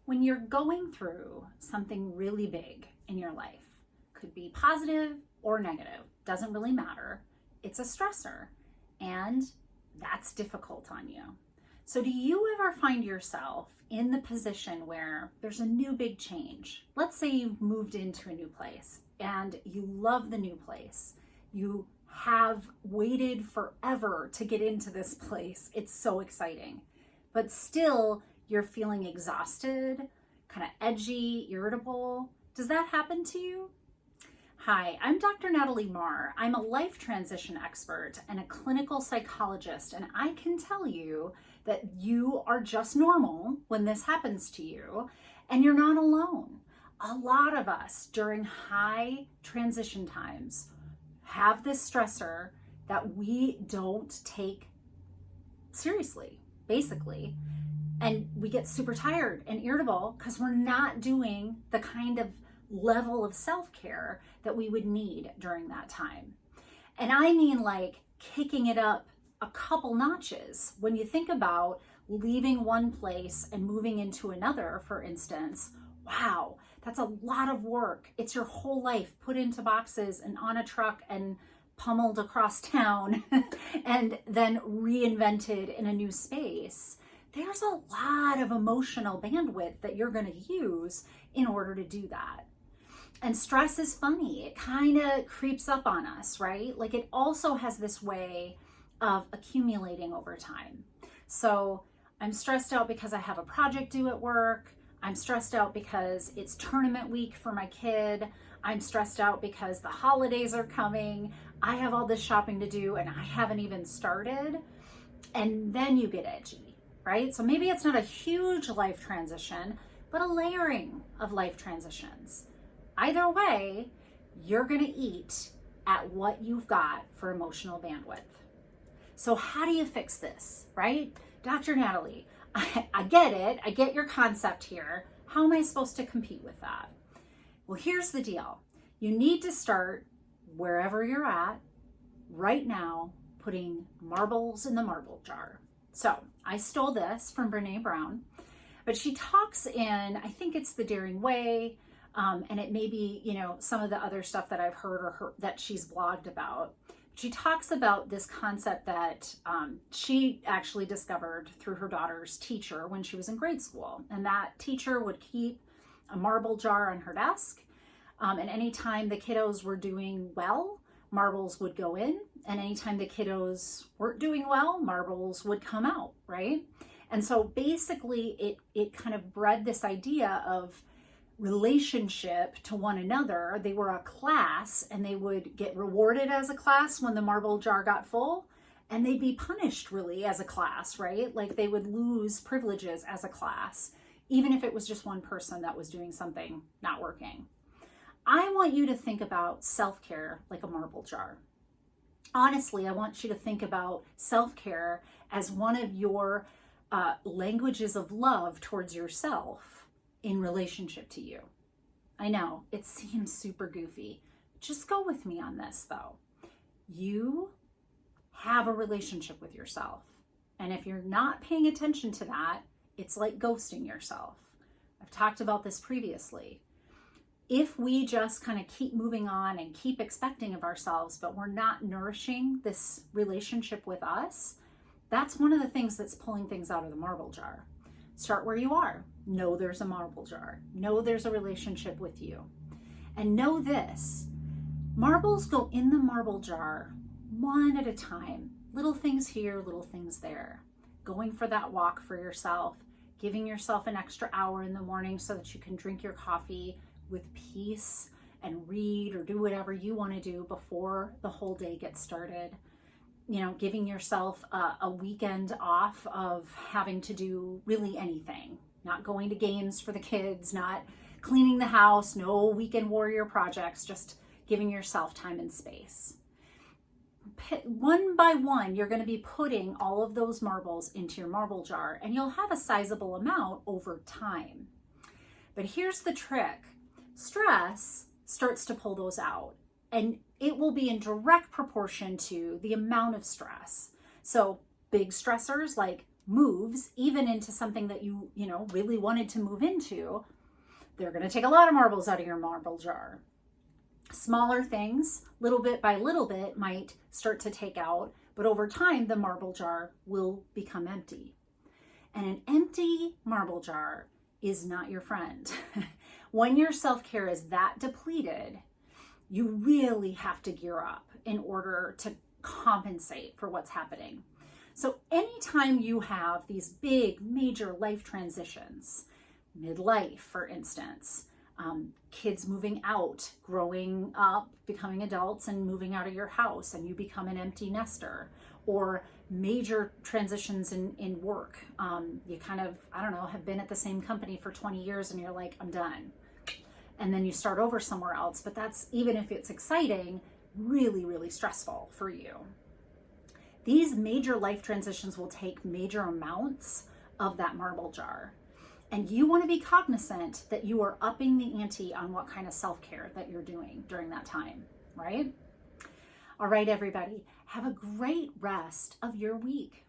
When you're going through something really big in your life, could be positive or negative, doesn't really matter. It's a stressor, and that's difficult on you. So do you ever find yourself in the position where there's a new big change? Let's say you've moved into a new place and you love the new place. You have waited forever to get into this place. It's so exciting. But still, you're feeling exhausted, kind of edgy, irritable. Does that happen to you? Hi, I'm Dr. Natalie Marr. I'm a life transition expert and a clinical psychologist, and I can tell you that you are just normal when this happens to you, and you're not alone. A lot of us during high transition times have this stressor that we don't take seriously, basically. And we get super tired and irritable because we're not doing the kind of level of self-care that we would need during that time. And I mean like kicking it up a couple notches. When you think about leaving one place and moving into another, for instance, wow, that's a lot of work. It's your whole life put into boxes and on a truck and pummeled across town and then reinvented in a new space. There's a lot of emotional bandwidth that you're going to use in order to do that. And stress is funny. It kind of creeps up on us, right? Like it also has this way of accumulating over time. So I'm stressed out because I have a project due at work. I'm stressed out because it's tournament week for my kid. I'm stressed out because the holidays are coming. I have all this shopping to do and I haven't even started. And then you get edgy, right? So maybe it's not a huge life transition, but a layering of life transitions. Either way, you're gonna eat at what you've got for emotional bandwidth. So how do you fix this, right? Dr. Natalie, I get it. I get your concept here. How am I supposed to compete with that? Well, here's the deal. You need to start wherever you're at right now, putting marbles in the marble jar. So I stole this from Brene Brown, but she talks in, I think it's The Daring Way, and it may be, some of the other stuff that I've heard that she's blogged about. She talks about this concept that she actually discovered through her daughter's teacher when she was in grade school. And that teacher would keep a marble jar on her desk. And anytime the kiddos were doing well, marbles would go in. And anytime the kiddos weren't doing well, marbles would come out, right? And so basically it kind of bred this idea of relationship to one another. They were a class and they would get rewarded as a class when the marble jar got full, and they'd be punished really as a class, right? Like they would lose privileges as a class, even if it was just one person that was doing something not working. I want you to think about self-care like a marble jar. Honestly, I want you to think about self-care as one of your languages of love towards yourself in relationship to you. I know it seems super goofy. Just go with me on this though. You have a relationship with yourself. And if you're not paying attention to that, it's like ghosting yourself. I've talked about this previously. If we just kind of keep moving on and keep expecting of ourselves, but we're not nourishing this relationship with us, that's one of the things that's pulling things out of the marble jar. Start where you are. Know there's a marble jar. Know there's a relationship with you. And know this, marbles go in the marble jar one at a time. Little things here, little things there. Going for that walk for yourself, giving yourself an extra hour in the morning so that you can drink your coffee with peace and read or do whatever you want to do before the whole day gets started. Giving yourself a weekend off of having to do really anything, not going to games for the kids, not cleaning the house, no weekend warrior projects, just giving yourself time and space. One by one, you're going to be putting all of those marbles into your marble jar, and you'll have a sizable amount over time. But here's the trick. Stress starts to pull those out, and it will be in direct proportion to the amount of stress. So big stressors like moves, even into something that you really wanted to move into, they're going to take a lot of marbles out of your marble jar. Smaller things, little bit by little bit, might start to take out, but over time, the marble jar will become empty. And an empty marble jar is not your friend. When your self-care is that depleted, you really have to gear up in order to compensate for what's happening. So anytime you have these big, major life transitions, midlife, for instance, kids moving out, growing up, becoming adults and moving out of your house, and you become an empty nester, or major transitions in work. You kind of, have been at the same company for 20 years and you're like, I'm done. And then you start over somewhere else. But that's, even if it's exciting, really, really stressful for you. These major life transitions will take major amounts of that marble jar. And you want to be cognizant that you are upping the ante on what kind of self-care that you're doing during that time, right? All right, everybody, have a great rest of your week.